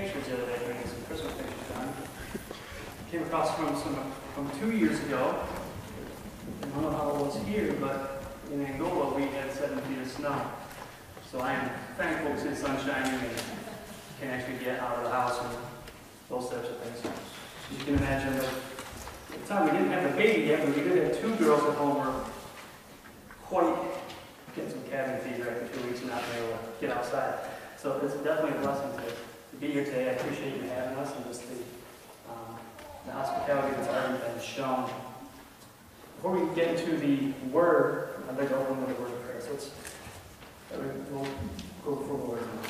pictures the other day, getting some Christmas pictures done. Came across from 2 years ago. I don't know how it was here, but in Angola we had 7 feet of snow. So I am thankful to see the sun shining and can actually get out of the house and those types of things. You can imagine that at the time we didn't have a baby yet, but we did have 2 girls at home who were quite getting some cabin fever after 2 weeks and not being able to get outside. So it's definitely a blessing to be here today. I appreciate you having us and just the hospitality that's already been shown. Before we get into the Word, I'd like to open with a word of prayer. So we'll go for the Word now.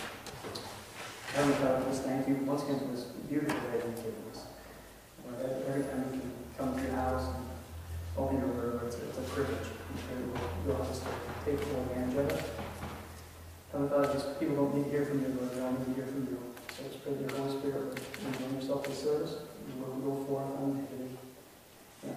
Heavenly Father, just thank you once again for this beautiful day you've given us. Every time we can come to your house and open your Word, it's a privilege. You'll help us to take full advantage of it. Heavenly Father, just people don't need to hear from you, Lord. They all need to hear from you. So I just pray that your Holy Spirit would reveal yourself to service. You will go forth unhindered.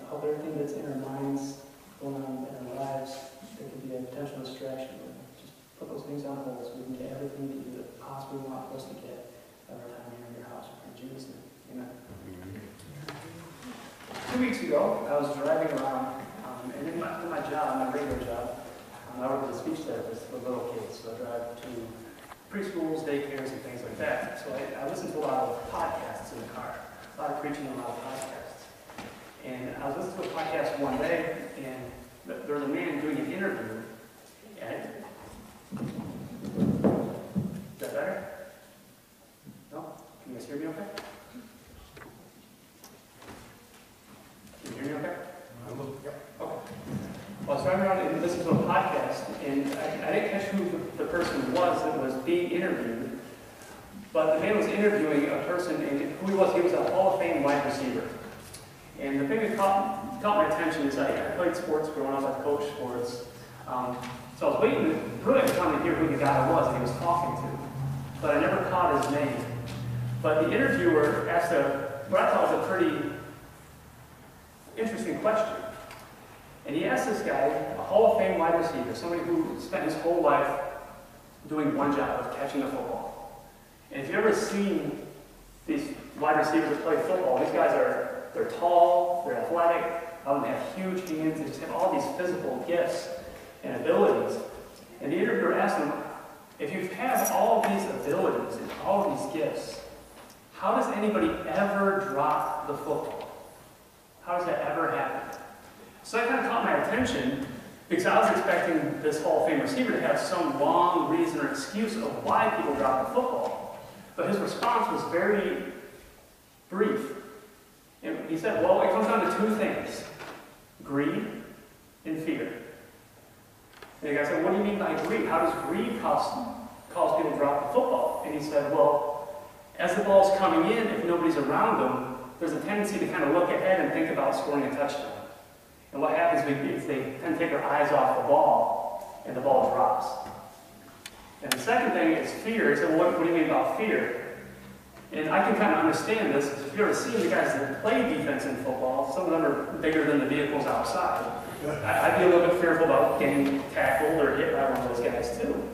Help everything that's in our minds, going on in our lives, there could be a potential distraction. Just put those things on hold so we can get everything that you possibly want us to get every time we're in your house. In Jesus' name, amen. 2 weeks ago, I was driving around, and in my job, my regular job, I work as a speech therapist with little kids. So I drive to preschools, daycares, and things like that. So I listen to a lot of podcasts in the car, a lot of preaching, a lot of podcasts. And I was listening to a podcast one day, and there was a man doing an interview. And is that better? No? Can you guys hear me okay? Can you hear me okay? Yep. Okay. Well, I was driving around and listening to a podcast, and I didn't catch who the person was that was being interviewed, but the man was interviewing a person, and who he was a Hall of Fame wide receiver. And the thing that caught my attention is I played sports growing up, I coached sports. So I was really trying to hear who the guy was that he was talking to, but I never caught his name. But the interviewer asked what I thought was a pretty interesting question. And he asked this guy, a Hall of Fame wide receiver, somebody who spent his whole life doing one job of catching a football. And if you've ever seen these wide receivers play football, these guys they're tall, they're athletic, they have huge hands, they just have all these physical gifts and abilities. And the interviewer asked him, if you have all these abilities and all these gifts, how does anybody ever drop the football? How does that ever happen? So that kind of caught my attention because I was expecting this Hall of Fame receiver to have some long reason or excuse of why people drop the football. But his response was very brief. And he said, well, it comes down to 2 things, greed and fear. And the guy said, what do you mean by greed? How does greed cause people to drop the football? And he said, well, as the ball's coming in, if nobody's around them, there's a tendency to kind of look ahead and think about scoring a touchdown. And what happens is they tend to take their eyes off the ball, and the ball drops. And the second thing is fear. He said, well, what do you mean about fear? And I can kind of understand this. If you've ever seen the guys that play defense in football, some of them are bigger than the vehicles outside. I'd be a little bit fearful about getting tackled or hit by one of those guys too.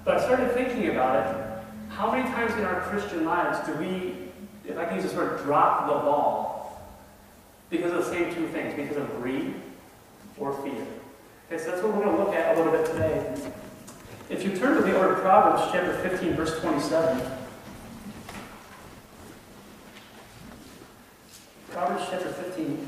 But I started thinking about it. How many times in our Christian lives do we, if I can use this word, drop the ball because of the same 2 things, because of greed or fear? Okay, so that's what we're going to look at a little bit today. If you turn to the order of Proverbs chapter 15, verse 27, Proverbs chapter 15.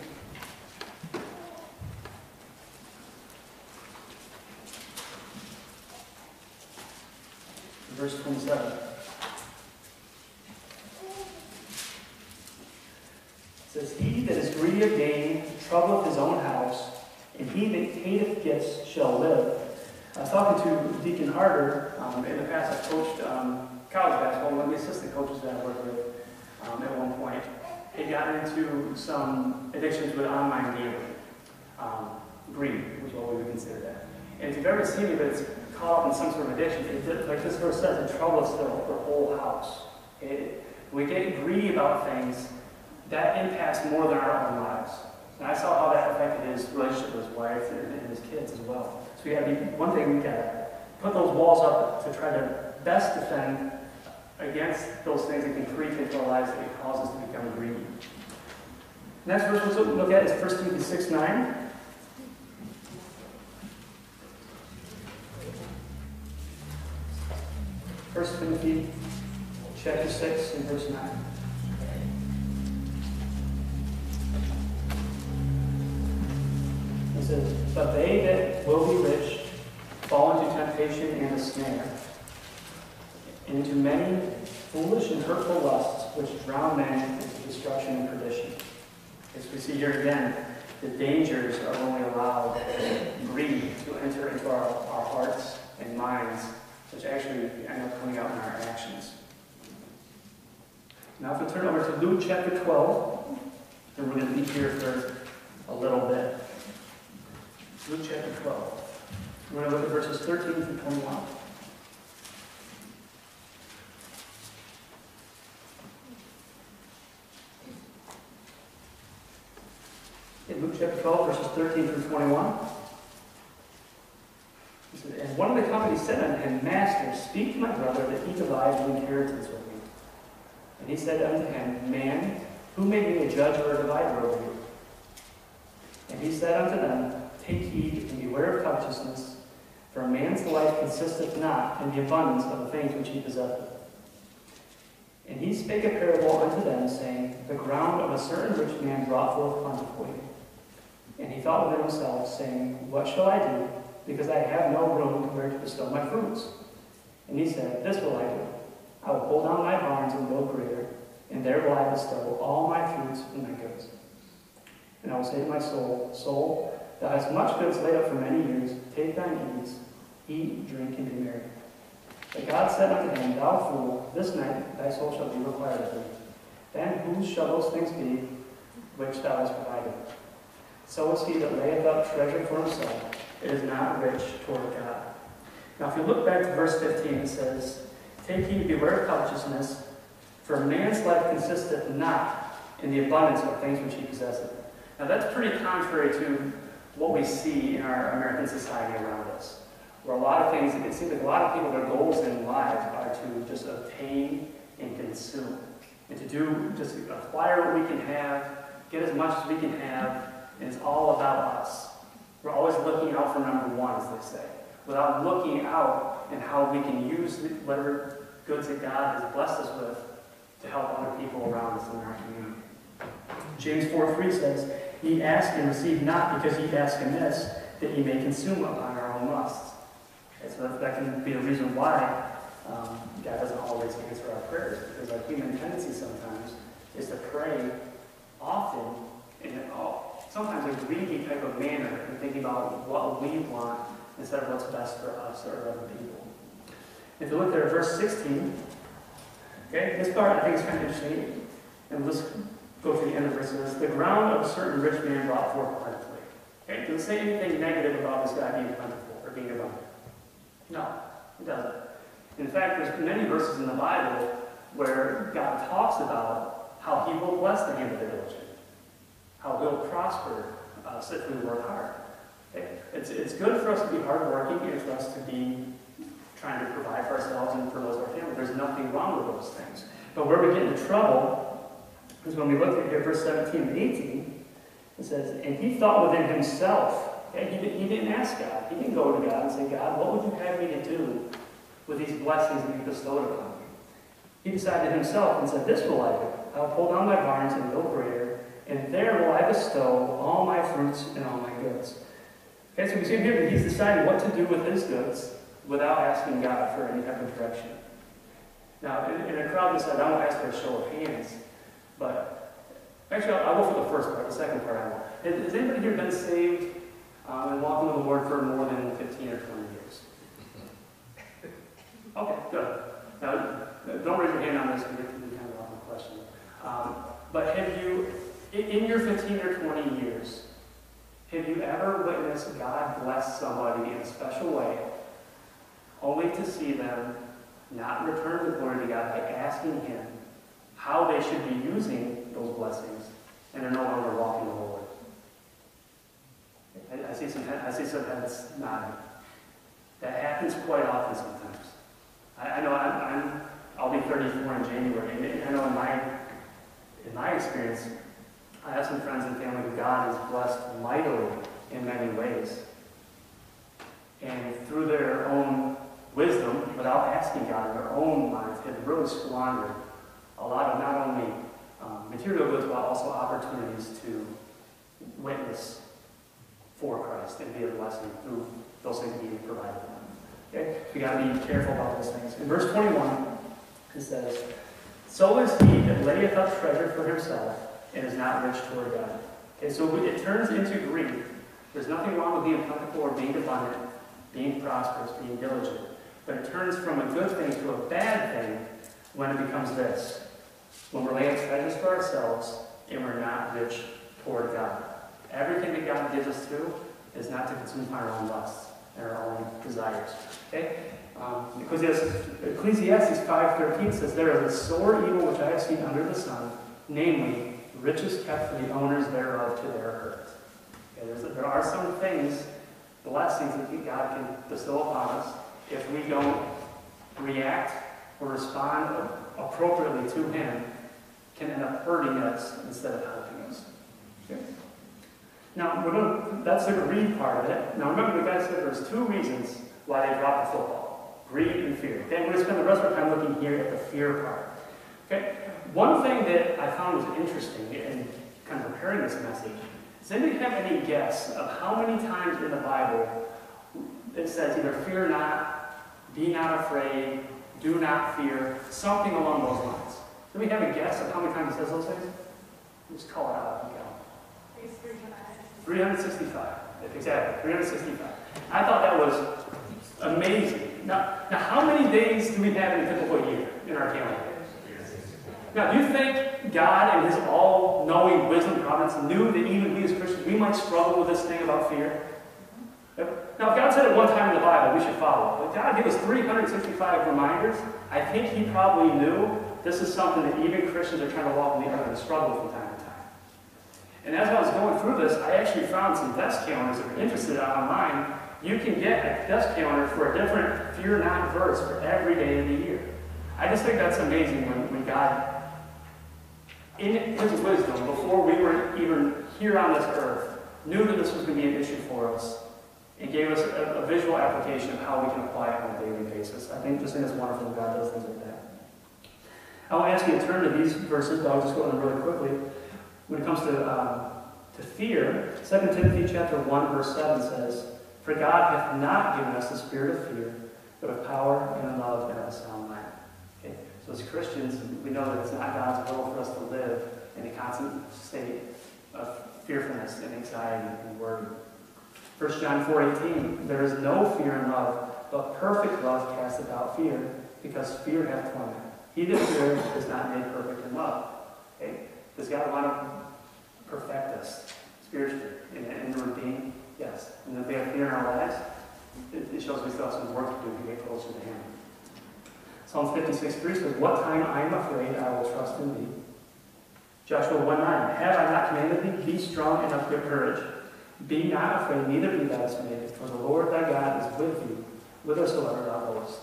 Verse 27. It says, he that is greedy of gain troubleth his own house, and he that hateth gifts shall live. I was talking to Deacon Harder. In the past, I've coached college basketball. One of the assistant coaches that I worked with at one point had gotten into some addictions with online gambling. Greed, which is what we would consider that. And if you've ever seen it, it's caught up in some sort of addiction, like this verse says, it troubles the whole house. We get greedy about things, that impacts more than our own lives. And I saw how that affected his relationship with his wife and his kids as well. So we got to be, one thing we got to put those walls up to try to best defend against those things that can creep into our lives that can cause us to become greedy. Next verse we'll look at is 1 Timothy 6:9. First Timothy chapter 6 and verse 9. It says, "But they that will be rich fall into temptation and a snare, and into many foolish and hurtful lusts, which drown men into destruction and perdition." As we see here again, the dangers are when we allow greed to enter into our hearts and minds, which actually end up coming out in our actions. Now if we turn over to Luke chapter 12, and we're going to be here for a little bit. Luke chapter 12. We're going to look at verses 13 through 21. In Luke chapter 12, verses 13 through 21. He said, "And one of the company said unto him, Master, speak to my brother that he divide the inheritance with me. And he said unto him, Man, who made me a judge or a divider over you? And he said unto them, Take heed and beware of covetousness, for a man's life consisteth not in the abundance of the things which he possesseth. And he spake a parable unto them, saying, The ground of a certain rich man brought forth plentifully. And he thought within himself, saying, What shall I do? Because I have no room where to bestow my fruits. And he said, This will I do. I will pull down my barns and build greater, and there will I bestow all my fruits and my goods. And I will say to my soul, Soul, thou hast much goods laid up for many years. Take thine ease, eat, drink, and be merry. But God said unto him, Thou fool, this night thy soul shall be required of thee. Then whose shall those things be which thou hast provided? So is he that layeth up treasure for himself, it is not rich toward God." Now if you look back to verse 15, it says, "Take heed, beware of covetousness, for a man's life consisteth not in the abundance of things which he possesseth." Now that's pretty contrary to what we see in our American society around us, where a lot of things, it seems like a lot of people, their goals in life are to just obtain and consume, and to do, just acquire what we can have, get as much as we can have, and it's all about us. We're always looking out for number one, as they say, without looking out and how we can use whatever goods that God has blessed us with to help other people around us in our community. James 4:3 says, "Ye ask and receive not, because ye ask amiss, that ye may consume upon our own lusts." Okay, so that can be a reason why God doesn't always answer our prayers, because our human tendency sometimes is to pray often in sometimes a greedy type of manner, and thinking about what we want instead of what's best for us or other people. If you look there at verse 16, okay, this part I think is kind of interesting, and let's go to the end of the verse. It says, "The ground of a certain rich man brought forth plentifully." Okay, it doesn't say anything negative about this guy being plentiful or being abundant. No, it doesn't. In fact, there's many verses in the Bible where God talks about how he will bless the hand of the diligent, how he'll prosper us if we work hard. Okay? It's good for us to be hardworking and for us to be trying to provide for ourselves and for those of our family. There's nothing wrong with those things. But where we get into trouble is when we look at here, verse 17 and 18, it says, "And he thought within himself," okay? He didn't ask God. He didn't go to God and say, "God, what would you have me to do with these blessings that you bestowed upon me?" He decided himself and said, "This will I do. I will pull down my barns and build greater, and there will I bestow all my fruits and all my goods." Okay, so we see here that he's decided what to do with his goods without asking God for any type of direction. Now, in a crowd this size, I won't ask for a show of hands, but actually I'll go for the first part. The second part I won't. Has anybody here been saved and walking with the Lord for more than 15 or 20 years? Okay, good. Now, don't raise your hand on this because it can be kind of an awkward question. But have you, in your 15 or 20 years, have you ever witnessed God bless somebody in a special way, only to see them not return the glory to God by asking Him how they should be using those blessings, and they're no longer walking with the Lord? I see some heads nodding. That happens quite often sometimes. I know I'll be 34 in January. And I know in my experience, I have some friends and family who God has blessed mightily in many ways. And through their own wisdom, without asking God, in their own minds, have really squandered a lot of not only material goods, but also opportunities to witness for Christ and be a blessing through those things being provided for them. Okay? We got to be careful about those things. In verse 21, it says, "So is he that layeth up treasure for himself and is not rich toward God." Okay, so it turns into greed. There's nothing wrong with being plentiful or being abundant, being prosperous, being diligent. But it turns from a good thing to a bad thing when it becomes this. When we're laying treasures for ourselves and we're not rich toward God. Everything that God gives us to is not to consume our own lusts and our own desires. Okay? Ecclesiastes 5:13 says, "There is a sore evil which I have seen under the sun, namely, riches kept for the owners thereof to their hurt." Okay, there are some things, blessings that God can bestow upon us if we don't react or respond appropriately to Him, can end up hurting us instead of helping us. Okay? Now, that's the greed part of it. Now, remember, the guy said there's two reasons why they dropped the football: greed and fear. Okay, we're going to spend the rest of our time looking here at the fear part. Okay, one thing that I found was interesting in kind of preparing this message, does anybody have any guess of how many times in the Bible it says either fear not, be not afraid, do not fear, something along those lines? Do we have a guess of how many times it says those things? Just call it out. 365. Exactly, 365. I thought that was amazing. Now, how many days do we have in a typical year in our calendar? Now, do you think God in His all-knowing wisdom providence knew that even we as Christians, we might struggle with this thing about fear? Now, if God said it one time in the Bible, we should follow it. But God gave us 365 reminders. I think He probably knew this is something that even Christians are trying to walk in the earth and struggle from time to time. And as I was going through this, I actually found some desk calendars. If you're interested online, you can get a desk calendar for a different fear not verse for every day of the year. I just think that's amazing when God, in His wisdom, before we were even here on this earth, knew that this was going to be an issue for us and gave us a visual application of how we can apply it on a daily basis. I think it's wonderful when God does things like that. I want to ask you to turn to these verses, but I'll just go over them really quickly. When it comes to fear, 2 Timothy chapter 1, verse 7 says, "For God hath not given us the spirit of fear, but of power and of love and of a sound mind." Okay? So as Christians, we know that it's not God's will for us to live in a constant state of fearfulness and anxiety and worry. 1 John 4:18, "There is no fear in love, but perfect love casteth out fear, because fear hath torment. He that feareth is not made perfect in love." Okay? Does God want to perfect us spiritually in the routine? Yes. And if we have fear in our lives, it shows we still have some work to do to get closer to Him. Psalm 56:3 says, "What time I am afraid, I will trust in Thee." Joshua 1:9, "Have I not commanded thee? Be strong and of good courage. Be not afraid, neither be thou dismayed, for the Lord thy God is with thee, whithersoever thou goest."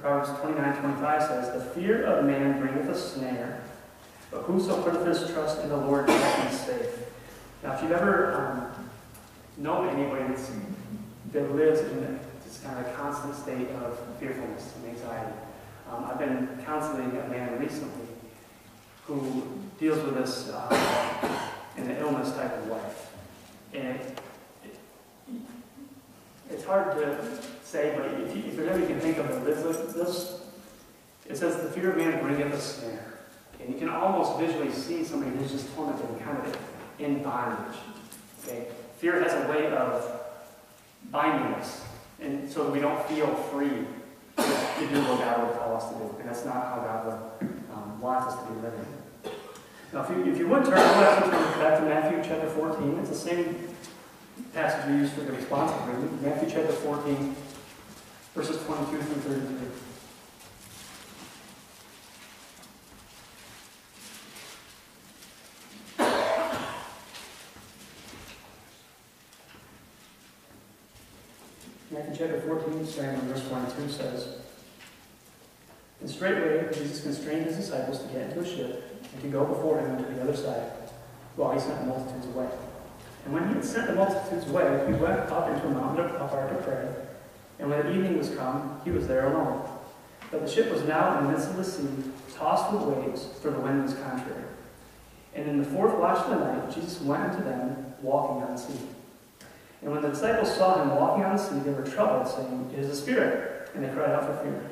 Proverbs 29:25 says, "The fear of man bringeth a snare, but whoso putteth his trust in the Lord shall be safe." Now, if you've ever known anybody that lives in this kind of constant state of fearfulness and anxiety, I've been counseling a man recently who deals with this in an illness type of way. And it's hard to say, but if there's anything you can think of it, it says, "The fear of man bringeth a snare." And you can almost visually see somebody who's just tormented and kind of in bondage. Okay? Fear has a way of binding us, and so that we don't feel free to do what God would call us to do. And that's not how God would want us to be living. Now, if you would turn back to Matthew chapter 14, it's the same passage we use for the responsive reading. Matthew chapter 14, verses 22 through 33. Matthew chapter 14, starting in verse 22, says, "As straightway Jesus constrained his disciples to get into a ship and to go before him to the other side, while he sent the multitudes away. And when he had sent the multitudes away, he went up into a mountain apart to pray. And when the evening was come, he was there alone. But the ship was now in the midst of the sea, tossed with waves, for the wind was contrary. And in the fourth watch of the night, Jesus went unto them, walking on the sea. And when the disciples saw him walking on the sea, they were troubled, saying, It is a spirit. And they cried out for fear.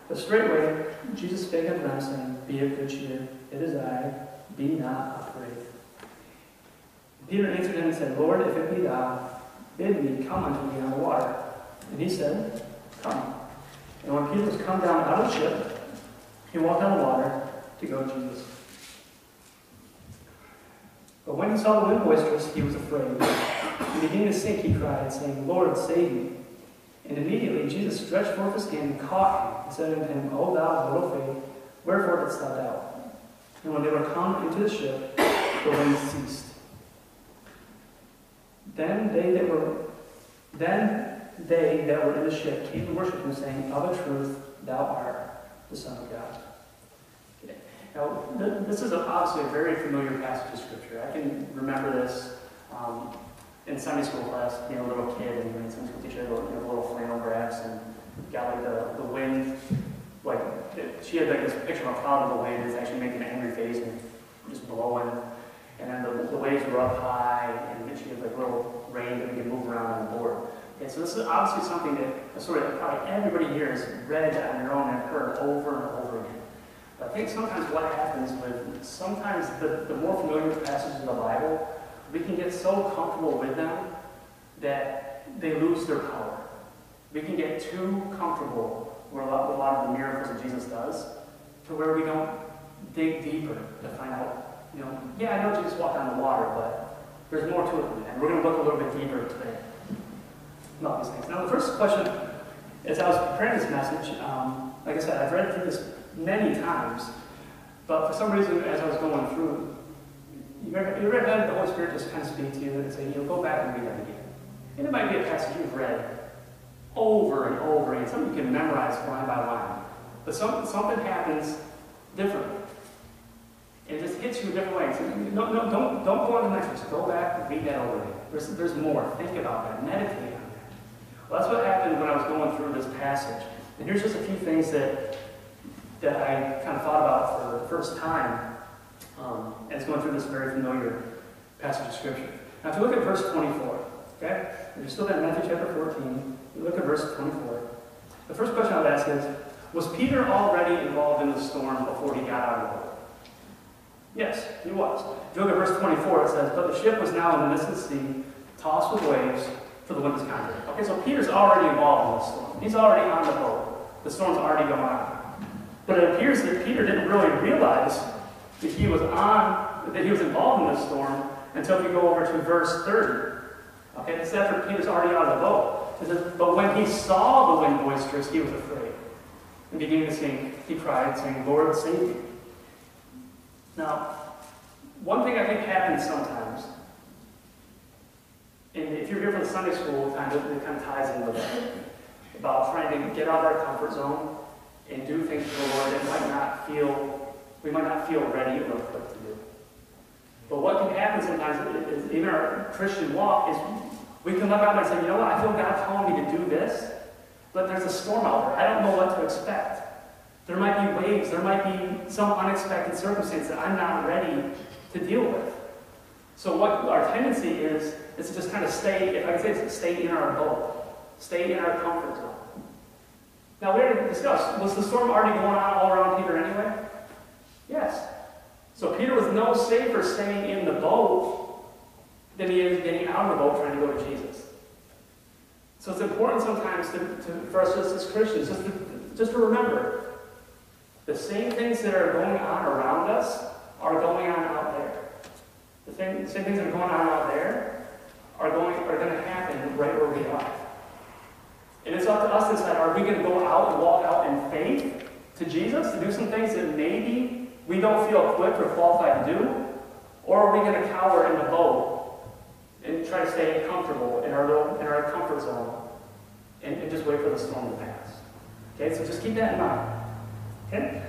But straightway Jesus spake unto them, saying, Be of good cheer, it is I, be not afraid. And Peter answered him and said, Lord, if it be thou, bid me come unto thee on the water. And he said, Come. And when Peter was come down out of the ship, he walked on the water to go to Jesus. But when he saw the wind boisterous, he was afraid. And beginning to sink, he cried, saying, Lord, save me. And immediately Jesus stretched forth his hand and caught him, and said unto him, O thou of little faith, wherefore didst thou doubt? And when they were come into the ship, the wind ceased. Then they that were in the ship came to worship him, saying, Of a truth, thou art the Son of God. Okay. Now, this is obviously a very familiar passage of Scripture. I can remember this in Sunday school class, being a little kid, and my Sunday school teacher had little flannel graphs, and got like the wind, she had like this picture of a cloud of the wind that's actually making an angry face and just blowing. And then the waves were up high, and then she had like little rain that we could move around on the board. Okay, so this is obviously something a story that probably everybody here has read on their own and heard over and over again. But I think sometimes what happens sometimes the more familiar passages of the Bible, we can get so comfortable with them that they lose their power. We can get too comfortable with a lot of the miracles that Jesus does, to where we don't dig deeper to find out, I know Jesus walked on the water, but there's more to it than that. And we're going to look a little bit deeper today about these things. Now, the first question, as I was preparing this message, like I said, I've read through this many times, but for some reason, as I was going through, you ever had the Holy Spirit just kind of speak to you and say, go back and read that again. And it might be a passage you've read over and over again. Some you can memorize line by line. But something happens differently. It just hits you a different way. So, don't go on the next one. Just go back and read that over again. There's more. Think about that. Meditate on that. Well, that's what happened when I was going through this passage. And here's just a few things that I kind of thought about for the first time as going through this very familiar passage of Scripture. Now, if you look at verse 24, okay? If you're still in Matthew chapter 14, you look at verse 24. The first question I would ask is, was Peter already involved in the storm before he got out of the boat? Yes, he was. If you look at verse 24, it says, But the ship was now in the midst of the sea, tossed with waves, for the wind was contrary. Okay, so Peter's already involved in the storm. He's already on the boat. The storm's already going on. But it appears that Peter didn't really realize that he was involved in this storm until we go over to verse 30. Okay, this is after Peter's already out of the boat. It says, But when he saw the wind boisterous, he was afraid. And beginning to sink, he cried, saying, Lord, save me. Now, one thing I think happens sometimes, and if you're here for the Sunday school, it kind of ties in with that, about trying to get out of our comfort zone and do things for the Lord that we might not feel ready or equipped to do. But what can happen sometimes is in our Christian walk is we can look out and say, you know what, I feel God calling me to do this, but there's a storm out there. I don't know what to expect. There might be waves. There might be some unexpected circumstance that I'm not ready to deal with. So what our tendency is to just kind of stay, if I can say this, stay in our boat. Stay in our comfort zone. Now, we already discussed, was the storm already going on all around Peter anyway? Yes. So Peter was no safer staying in the boat than he is getting out of the boat trying to go to Jesus. So it's important sometimes for us as Christians just to remember the same things that are going on around us are going on out there. The same things that are going on out there are going to happen right where we are. And it's up to us to decide, are we going to go out and walk out in faith to Jesus to do some things that maybe we don't feel equipped or qualified to do? Or are we going to cower in the boat and try to stay comfortable in our comfort zone and just wait for the storm to pass? Okay, so just keep that in mind. Okay?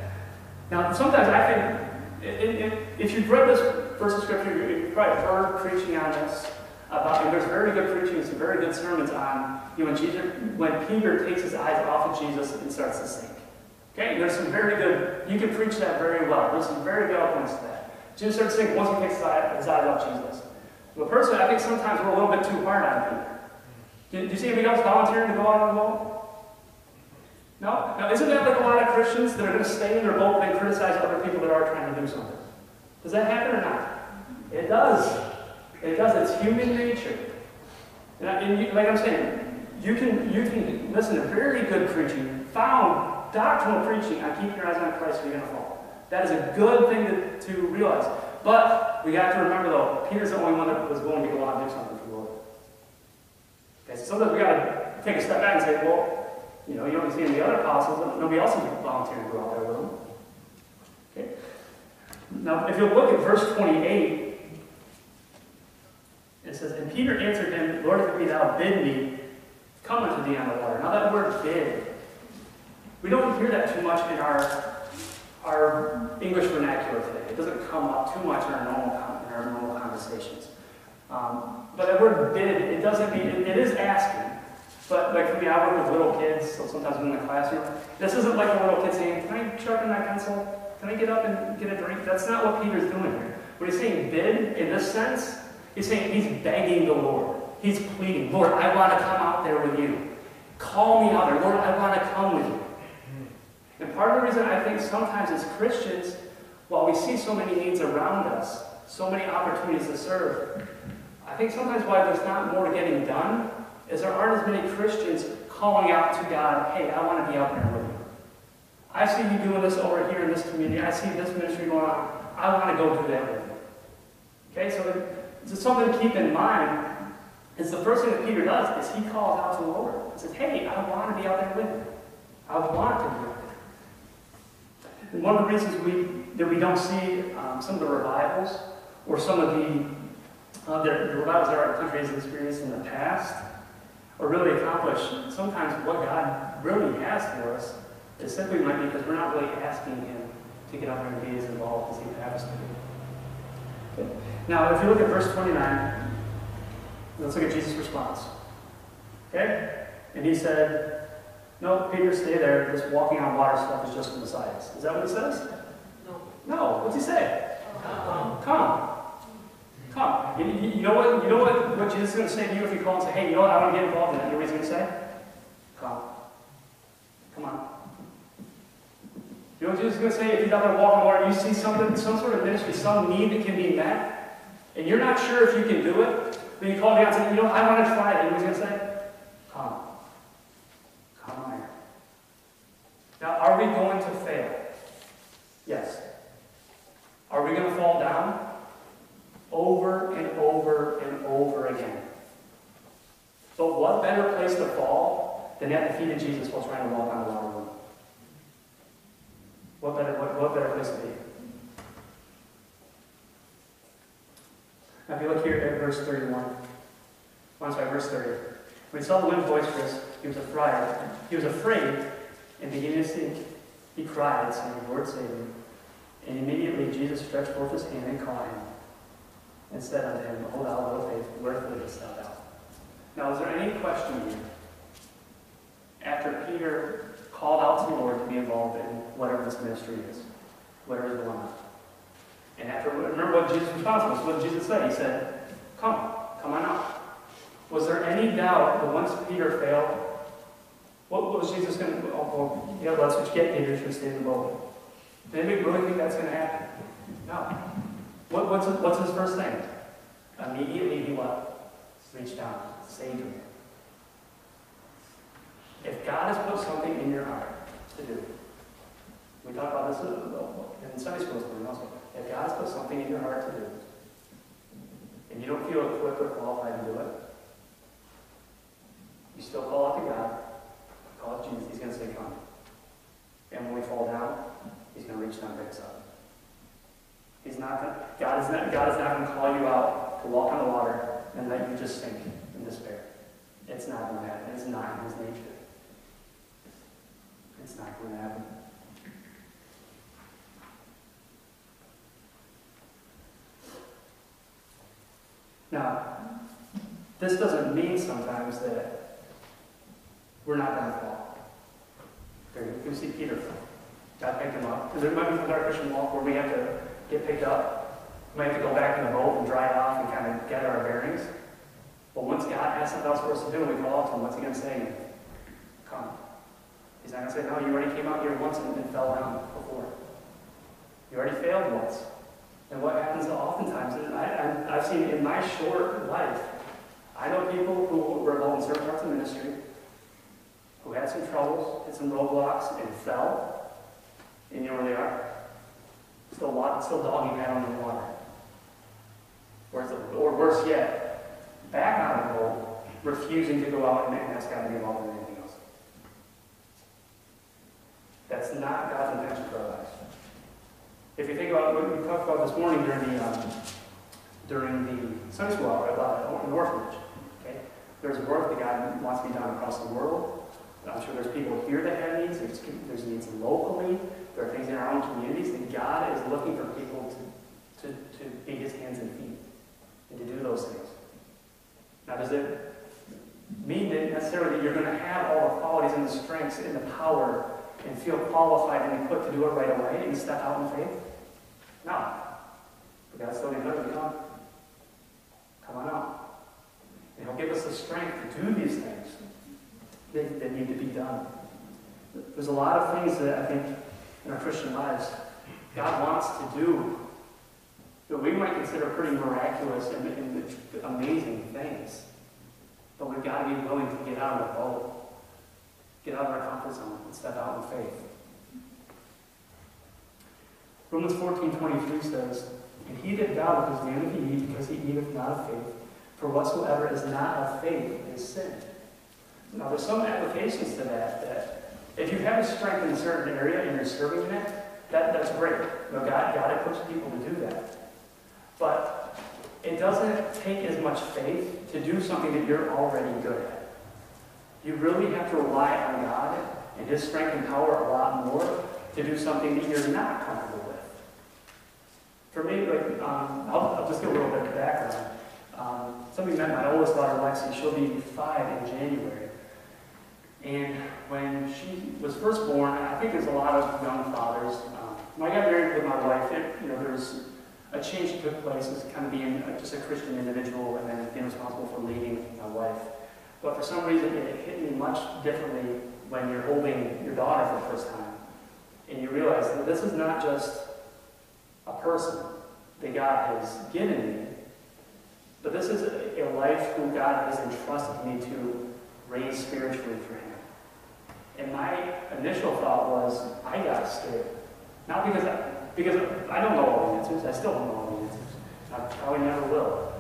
Now, sometimes I think, if you've read this verse of Scripture, you've probably heard preaching on this, and there's very good preaching, some very good sermons on when Peter takes his eyes off of Jesus and starts to sink. Okay? There's some very good, you can preach that very well. There's some very good elements to that. Jesus starts sinking once he takes his eyes off Jesus. But personally, I think sometimes we're a little bit too hard on Peter. Do you see anybody else volunteering to go out on the boat? No? Now, isn't that like a lot of Christians that are going to stay in their boat and criticize other people that are trying to do something? Does that happen or not? It does. It does. It's human nature. Like I'm saying, you can listen to very good preaching, found doctrinal preaching on keeping your eyes on Christ or you're going to fall. That is a good thing to realize. But we have to remember, though, Peter's the only one that was willing to go out and do something for the Lord. Okay, so sometimes we got to take a step back and say, well, you don't see any other apostles, nobody else is volunteering to go out there with them. Okay? Now, if you look at verse 28, it says, "And Peter answered him, Lord, if it be thou, bid me come unto thee on the water." Now that word bid, we don't hear that too much in our English vernacular today. It doesn't come up too much in our normal conversations. But that word bid, it doesn't mean, it is asking. But like for me, I work with little kids, so sometimes I'm in the classroom. This isn't like a little kid saying, "Can I sharpen my pencil? Can I get up and get a drink?" That's not what Peter's doing here. When he's saying bid, in this sense, he's saying he's begging the Lord. He's pleading, "Lord, I want to come out there with you. Call me out there. Lord, I want to come with you." And part of the reason I think sometimes as Christians, while we see so many needs around us, so many opportunities to serve, I think sometimes why there's not more getting done is there aren't as many Christians calling out to God, "Hey, I want to be out there with you. I see you doing this over here in this community. I see this ministry going on. I want to go do that with you." Okay, so it's something to keep in mind. It's the first thing that Peter does is he calls out to the Lord. He says, "Hey, I want to be out there with you. I want to be out there." And one of the reasons we don't see some of the revivals or some of the revivals that our country has experienced in the past or really accomplished, sometimes what God really has for us is simply might be because we're not really asking Him to get out there and be as involved as He would have us to be. Okay. Now, if you look at verse 29, let's look at Jesus' response. Okay? And He said, "No, Peter, stay there. This walking on water stuff is just for the Messiahs." Is that what He says? No. What's He say? Come. You know what Jesus is going to say to you if you call and say, "Hey, you know what? I want to get involved in that." You know what He's going to say? Come on. You know what Jesus is going to say? If you're out there walking on water, you see something, some sort of ministry, some need that can be met, and you're not sure if you can do it, but you call me out and say, "You know, I want to try it." You know what He's going to say? Come on here. Now, are we going to fail? Yes. Are we going to fall down? Over and over and over again. But what better place to fall than at the feet of Jesus while trying to walk on the water with Him? What better place to be? Now if you look here at verse 31. Verse 30. When he saw the wind boisterous, he was afraid, and beginning to sink, he cried, saying, "Lord, save me." And immediately Jesus stretched forth his hand and caught him, and said unto him, "O thou little faith, wherefore didst thou doubt?" Now, is there any question here? After Peter called out to the Lord to be involved in whatever this ministry is, whatever is going on. And remember what Jesus' response was. What did Jesus say? He said, come on out. Was there any doubt that once Peter failed, what was Jesus going to do? Oh, yeah, that's what you get, Peter. You should stay in the boat. Did anybody really think that's going to happen? No. What's his first thing? Immediately he what? Reached down, saved him. If God has put something in your heart to do, we talk about this in Sunday school also. If God has put something in your heart to do, and you don't feel equipped or qualified to do it, you still call out to God, call out Jesus, He's going to say, come. And when we fall down, He's going to reach down and pick us up. God is not going to call you out to walk on the water and let you just sink in despair. It's not going to happen. It's not in His nature. It's not going to happen. Now, this doesn't mean sometimes that we're not going to fall. You see Peter fall. God picked him up. Because there might be some our Christian walk where we have to get picked up. We might have to go back in the boat and dry it off and kind of gather our bearings. But once God asks something else for us to do, and we call out to him, what's he going to say? Come. He's not going to say, no, you already came out here once and fell down before. You already failed once. And what happens oftentimes, and I've seen in my short life, I know people who were involved in certain parts of ministry, who had some troubles, hit some roadblocks, and fell. And you know where they are? Still dogging out on the water. Or worse yet, back on the boat, refusing to go out and ask God to be involved in anything else. That's not God's intention for our lives. If you think about what we talked about this morning during the Sunday school hour about an orphanage, okay? There's work that God wants to be done across the world. I'm sure there's people here that have needs. There's needs locally. There are things in our own communities that God is looking for people to be his hands and feet and to do those things. Now, does it mean that necessarily that you're going to have all the qualities and the strengths and the power and feel qualified and equipped to do it right away and step out in faith? No. But God's still going to come. Come on out. And he'll give us the strength to do these things that need to be done. There's a lot of things that I think in our Christian lives God wants to do that we might consider pretty miraculous and amazing things. But we've got to be willing to get out of the boat, get out of our comfort zone, and step out in faith. Romans 14:23 says, "And he that doubteth is damned if he eat, because he eateth not of faith. For whatsoever is not of faith is sin." Now, there's some applications to that if you have a strength in a certain area and you're serving in it, that's great. You know, God equips people to do that. But it doesn't take as much faith to do something that you're already good at. You really have to rely on God and his strength and power a lot more to do something that you're not comfortable with. For me, I'll just give a little bit of background. Somebody met my oldest daughter, Lexi. She'll be 5 in January. And when she was first born, I think there's a lot of young fathers. When I got married with my wife, there's a change that took place as kind of being just a Christian individual and then being responsible for leading my wife. But for some reason, it hit me much differently when you're holding your daughter for the first time. And you realize that this is not just a person that God has given me, but this is a life who God has entrusted me to raise spiritually for him. And my initial thought was, I got scared. Not because I don't know all the answers. I still don't know all the answers. I probably never will.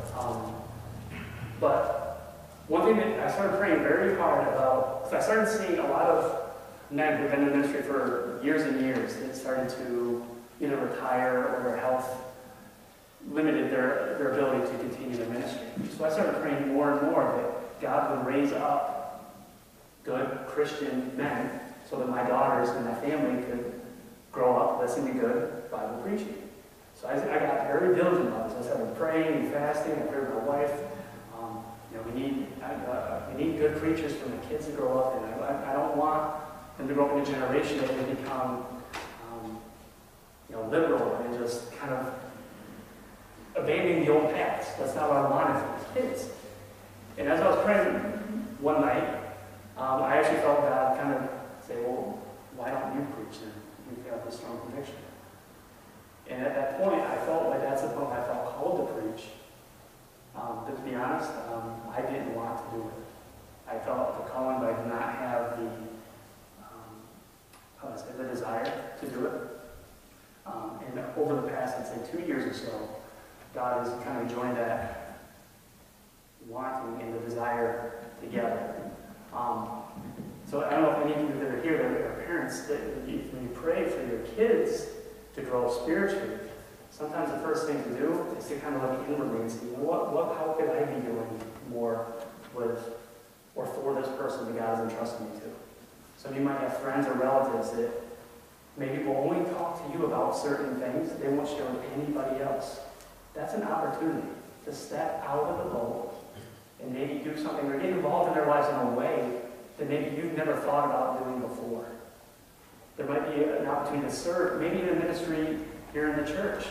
But one thing that I started praying very hard about, because I started seeing a lot of men who've been in the ministry for years and years that started to either retire or their health limited their ability to continue the ministry. So I started praying more and more that God would raise up good Christian men so that my daughters and my family could grow up listening to good Bible preaching. So I got very diligent about this. I started praying and fasting. I prayed with my wife. We need good preachers for my kids to grow up, and I don't want them to grow up in a generation that they become liberal and just kind of abandoning the old paths. That's not what I wanted for these kids. And as I was praying one night, I actually felt God kind of say, well, why don't you preach then? You have this strong conviction. And at that point, I felt like that's the point I felt called to preach. But to be honest, I didn't want to do it. I felt the calling, but I did not have the desire to do it. And over the past, I'd say 2 years or so, God has kind of joined that wanting and the desire together. So I don't know if any of you that are here that are parents, that when you pray for your kids to grow spiritually, sometimes the first thing to do is to kind of look inwardly and see, how could I be doing more with or for this person that God has entrusted me to? Some of you might have friends or relatives that maybe will only talk to you about certain things. They won't share with anybody else. That's an opportunity. to step out of the boat and maybe do something or get involved in their lives in a way that maybe you've never thought about doing before. There might be an opportunity to serve, maybe in a ministry here in the church.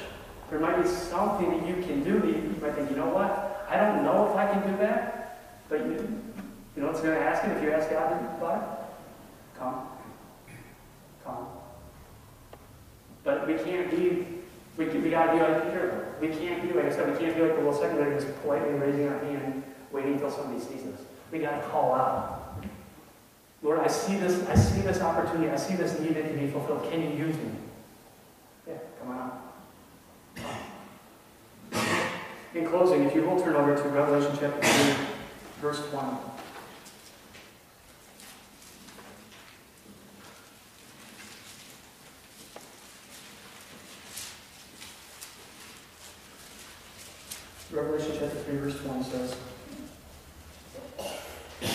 There might be something that you can do that you might think, you know what, I don't know if I can do that, but you know what's going to ask him if you ask God about it? Come. But we can't be, we got to be like Peter. We can't be, like I said, we can't be like the little secondary just politely raising our hand, waiting until somebody sees us. We got to call out. Lord, I see this opportunity, I see this need that can be fulfilled. Can you use me? Yeah, come on out. In closing, if you will turn over to Revelation chapter 3, verse 1. Revelation chapter 3, verse 1 says,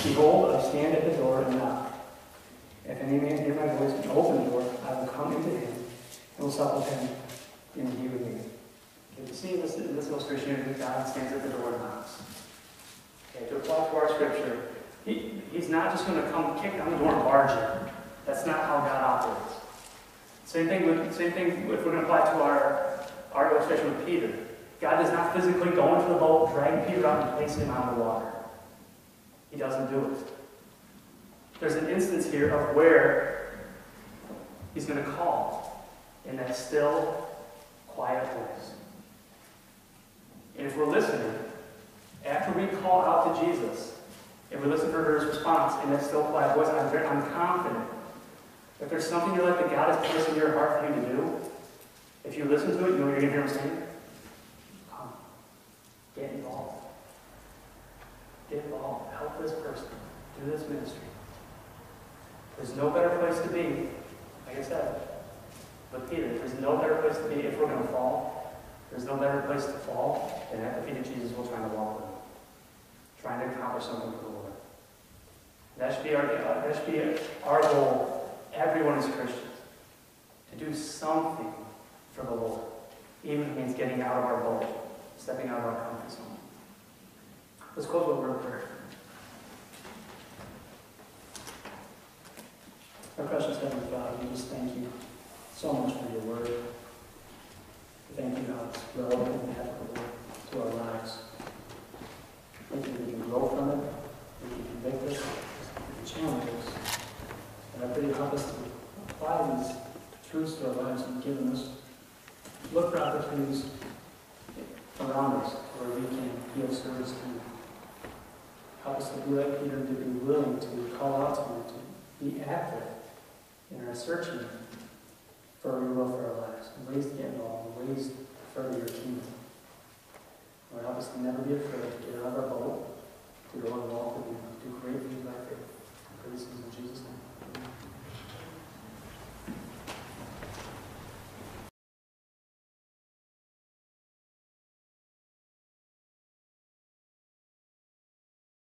Behold, I stand at the door and knock. If any man hear my voice and open the door, I will come into him and will sup with him, and he with me. Okay, you see in this illustration here that God stands at the door and knocks. Okay, to apply to our scripture, he's not just going to come kick down the door and barge in. That's not how God operates. Same thing if we're going to apply to our illustration with Peter. God does not physically go into the boat, drag Peter out, and place him out of the water. He doesn't do it. There's an instance here of where he's going to call in that still, quiet voice. And if we're listening, after we call out to Jesus, if we listen for his response in that still, quiet voice, I'm confident that there's something you're like that God has placed in your heart for you to do. If you listen to it, you know what you're going to hear him saying? Come. Get involved. Get involved. Help this person. Do this ministry. There's no better place to be, like I said, with Peter. There's no better place to be if we're going to fall. There's no better place to fall than at the feet of Jesus while trying to walk with him. Trying to accomplish something for the Lord. That should be our goal, everyone as Christians, to do something for the Lord. Even if it means getting out of our boat, stepping out of our comfort zone. Let's close with a word of prayer. Our precious Heavenly Father, we just thank you so much for your word. Thank you how it's relevant and applicable to our lives. Thank you that we can grow from it, we can convict us, we can challenge us. And I pray you help us to apply these truths to our lives and given us. Look for opportunities around us where we can be of service to you. Help us to be like Peter, to be willing to call out to you, to be active in our searching for your will for our lives, and ways to get involved, and ways to further your kingdom. Lord, help us to never be afraid to get out of our boat, to go and walk with you, to do great things by faith.